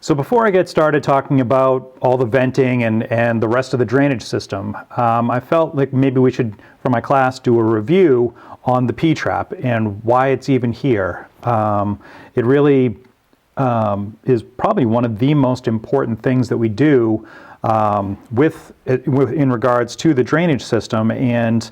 So before I get started talking about all the venting and the rest of the drainage system, I felt like maybe we should, for my class, do a review on the P-trap and why it's even here. It really is probably one of the most important things that we do in regards to the drainage system and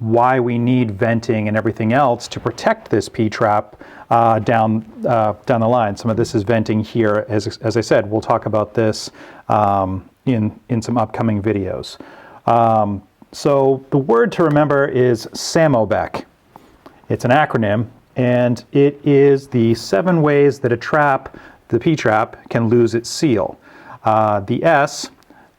why we need venting and everything else to protect this P-trap down the line. Some of this is venting here. As I said, we'll talk about this in some upcoming videos. So the word to remember is misspoke. It's an acronym, and it is the 7 ways that the P-trap, can lose its seal. The S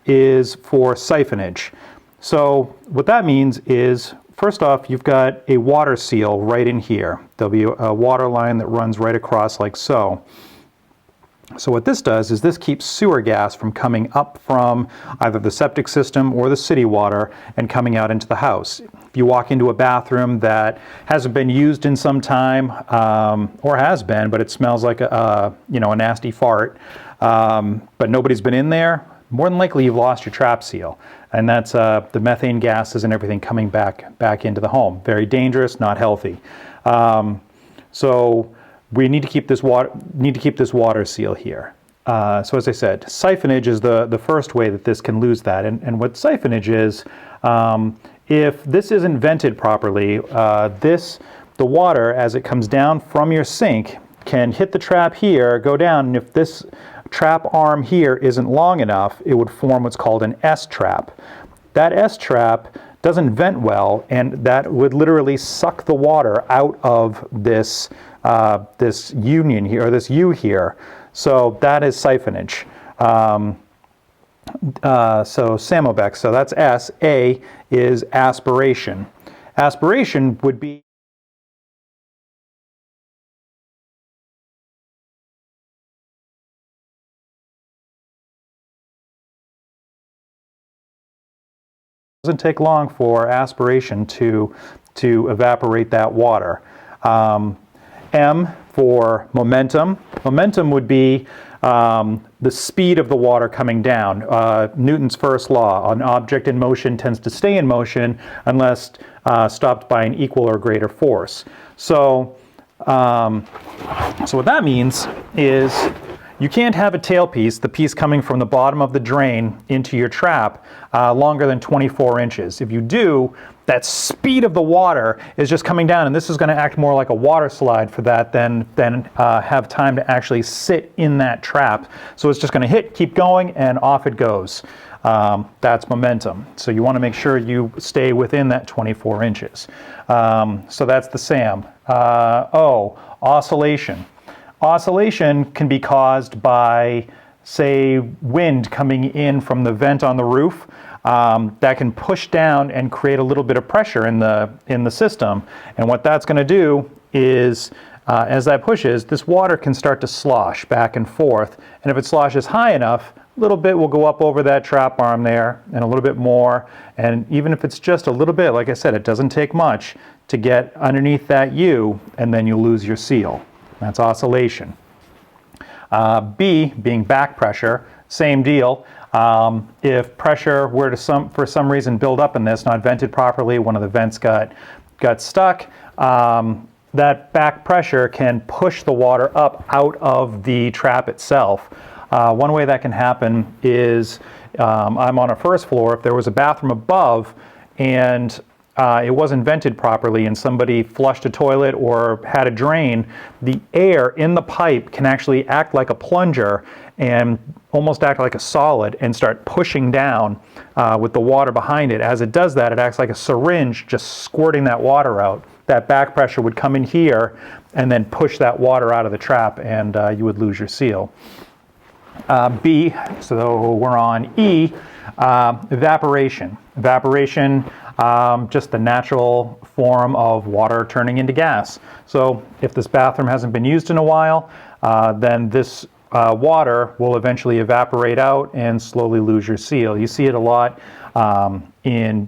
is for siphonage. So what that means is, first off, you've got a water seal right in here. There'll be a water line that runs right across like so. So what this does is this keeps sewer gas from coming up from either the septic system or the city water and coming out into the house. If you walk into a bathroom that hasn't been used in some time, or has been, but it smells like a nasty fart, but nobody's been in there, more than likely you've lost your trap seal. And that's the methane gases and everything coming back into the home. Very dangerous, not healthy. So we need to keep this water seal here. So as I said, siphonage is the first way that this can lose that. And what siphonage is, if this isn't vented properly, the water as it comes down from your sink can hit the trap here, go down, and if this trap arm here isn't long enough, it would form what's called an S-trap. That S-trap doesn't vent well, and that would literally suck the water out of this union here, or this U here. So that is siphonage. So misspoke, so that's S. A is aspiration. Aspiration would be doesn't take long for aspiration to evaporate that water. M for momentum. Momentum would be the speed of the water coming down. Newton's first law: an object in motion tends to stay in motion unless stopped by an equal or greater force. So what that means is you can't have a tailpiece, the piece coming from the bottom of the drain into your trap, longer than 24 inches. If you do, that speed of the water is just coming down, and this is going to act more like a water slide for that than have time to actually sit in that trap. So it's just going to hit, keep going, and off it goes. That's momentum. So you want to make sure you stay within that 24 inches. So that's the SAM. O, oscillation. Oscillation can be caused by, say, wind coming in from the vent on the roof. That can push down and create a little bit of pressure in the system. And what that's going to do is, as that pushes, this water can start to slosh back and forth. And if it sloshes high enough, a little bit will go up over that trap arm there, and a little bit more. And even if it's just a little bit, like I said, it doesn't take much to get underneath that U, and then you lose your seal. That's oscillation. B, being back pressure, same deal. If pressure were to for some reason build up in this, not vented properly, one of the vents got stuck, that back pressure can push the water up out of the trap itself. One way that can happen is, I'm on a first floor, if there was a bathroom above and it wasn't vented properly and somebody flushed a toilet or had a drain, the air in the pipe can actually act like a plunger and almost act like a solid and start pushing down with the water behind it. As it does that, it acts like a syringe just squirting that water out. That back pressure would come in here and then push that water out of the trap, and you would lose your seal. B, so we're on E, evaporation. Evaporation, just the natural form of water turning into gas. So if this bathroom hasn't been used in a while, then this water will eventually evaporate out and slowly lose your seal. You see it a lot in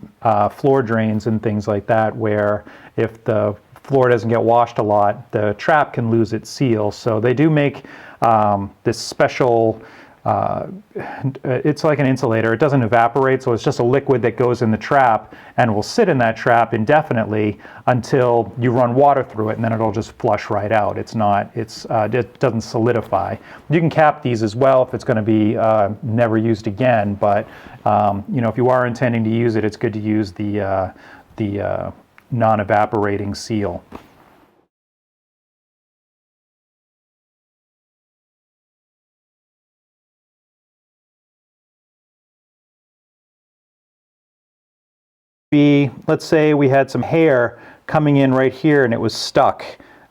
floor drains and things like that, where if the floor doesn't get washed a lot, the trap can lose its seal. So they do make this special, it's like an insulator. It doesn't evaporate, so it's just a liquid that goes in the trap and will sit in that trap indefinitely until you run water through it, and then it'll just flush right out. It doesn't solidify. You can cap these as well if it's going to be never used again, but you know, if you are intending to use it, it's good to use the non-evaporating seal. Let's say we had some hair coming in right here and it was stuck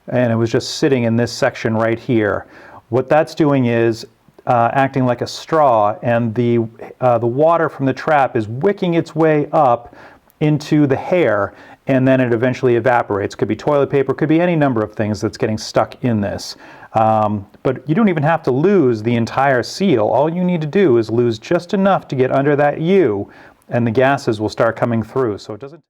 and it was just sitting in this section right here. What that's doing is acting like a straw, and the water from the trap is wicking its way up into the hair, and then it eventually evaporates. Could be toilet paper, could be any number of things that's getting stuck in this. But you don't even have to lose the entire seal. All you need to do is lose just enough to get under that U, and the gases will start coming through. So it doesn't.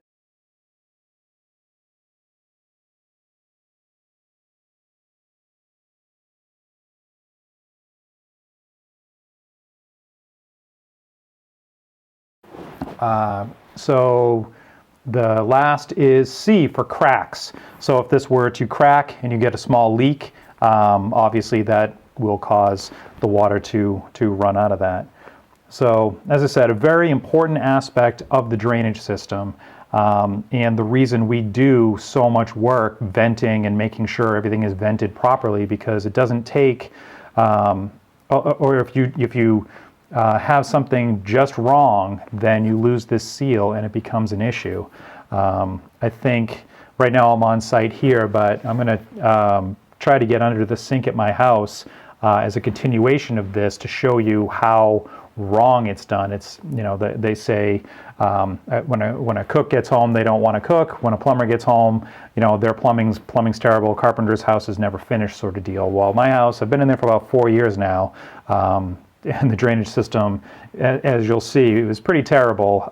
So the last is C for cracks. So if this were to crack and you get a small leak, obviously that will cause the water to run out of that. So as I said, a very important aspect of the drainage system, and the reason we do so much work venting and making sure everything is vented properly, because it doesn't take, or if you have something just wrong, then you lose this seal and it becomes an issue. I think right now I'm on site here, but I'm going to try to get under the sink at my house as a continuation of this to show you how wrong it's done. It's, you know, they say when a cook gets home, they don't want to cook. When a plumber gets home, you know, their plumbing's terrible. Carpenter's house is never finished, sort of deal. Well, my house, I've been in there for about 4 years now. And the drainage system, as you'll see, it was pretty terrible,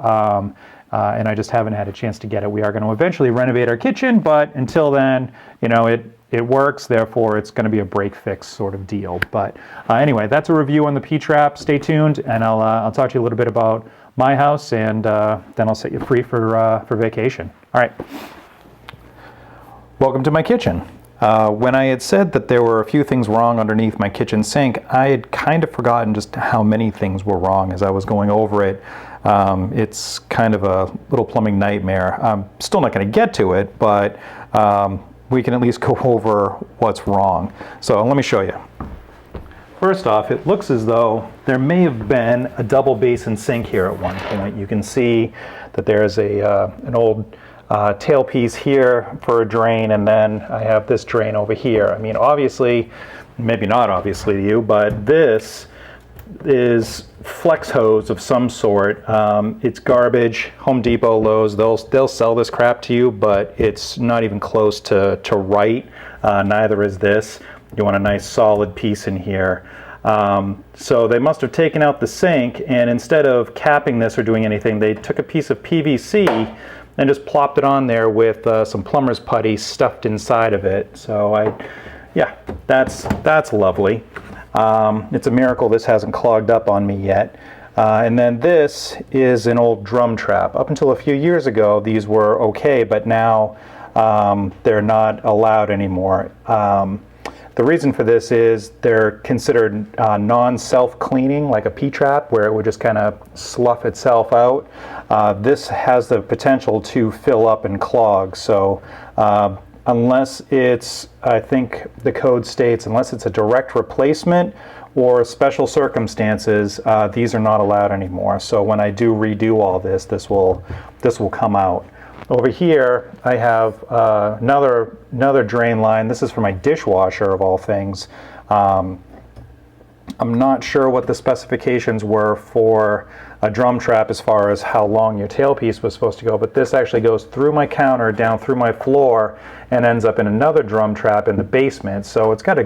and I just haven't had a chance to get it. We are going to eventually renovate our kitchen, but until then, you know, it works, therefore it's going to be a break-fix sort of deal. But anyway, that's a review on the P-trap. Stay tuned, and I'll talk to you a little bit about my house, and then I'll set you free for vacation. All right. Welcome to my kitchen. When I had said that there were a few things wrong underneath my kitchen sink, I had kind of forgotten just how many things were wrong as I was going over it. It's kind of a little plumbing nightmare. I'm still not going to get to it, but we can at least go over what's wrong. So let me show you. First off, it looks as though there may have been a double basin sink here at one point. You can see that there's an old tailpiece here for a drain, and then I have this drain over here. I mean, obviously, maybe not obviously to you, but this is flex hose of some sort. It's garbage. Home Depot, Lowe's, they'll sell this crap to you, but it's not even close to right. Neither is this. You want a nice solid piece in here. So they must have taken out the sink, and instead of capping this or doing anything, they took a piece of PVC and just plopped it on there with some plumber's putty stuffed inside of it. So yeah, that's lovely. It's a miracle this hasn't clogged up on me yet. And then this is an old drum trap. Up until a few years ago, these were okay, but now they're not allowed anymore. The reason for this is they're considered non-self-cleaning, like a P-trap, where it would just kind of slough itself out. This has the potential to fill up and clog. So unless it's, I think the code states, unless it's a direct replacement or special circumstances, these are not allowed anymore. So when I do redo all this, this will come out. Over here, I have another drain line. This is for my dishwasher, of all things. I'm not sure what the specifications were for a drum trap as far as how long your tailpiece was supposed to go, but this actually goes through my counter, down through my floor, and ends up in another drum trap in the basement. So it's got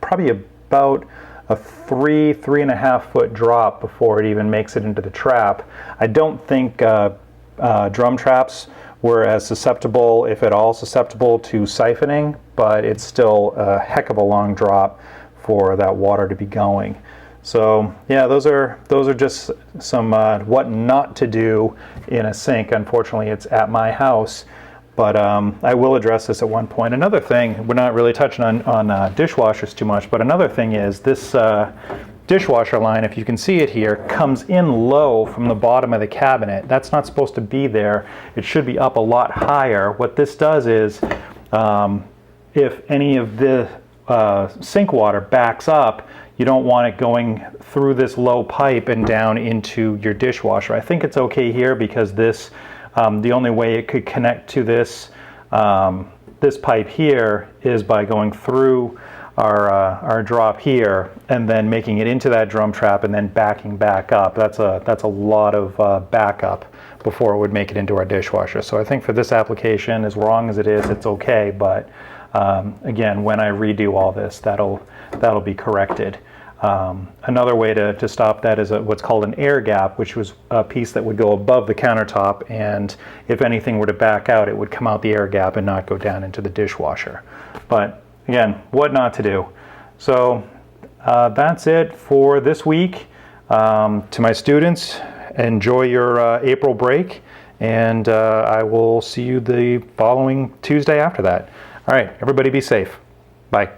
probably about a 3.5 foot drop before it even makes it into the trap. I don't think drum traps we're as susceptible, if at all susceptible, to siphoning, but it's still a heck of a long drop for that water to be going. So yeah, those are just some what not to do in a sink. Unfortunately, it's at my house, but I will address this at one point. Another thing, we're not really touching on dishwashers too much, but another thing is this dishwasher line, if you can see it here, comes in low from the bottom of the cabinet. That's not supposed to be there. It should be up a lot higher. What this does is, if any of the sink water backs up, you don't want it going through this low pipe and down into your dishwasher. I think it's okay here because this, the only way it could connect to this, this pipe here is by going through our drop here and then making it into that drum trap and then backing back up. That's a lot of backup before it would make it into our dishwasher. So I think for this application, as wrong as it is, it's okay. But again, when I redo all this, that'll be corrected. Another way to stop that is what's called an air gap, which was a piece that would go above the countertop, and if anything were to back out, it would come out the air gap and not go down into the dishwasher. But again, what not to do. So that's it for this week. To my students, enjoy your April break, and I will see you the following Tuesday after that. All right, everybody be safe. Bye.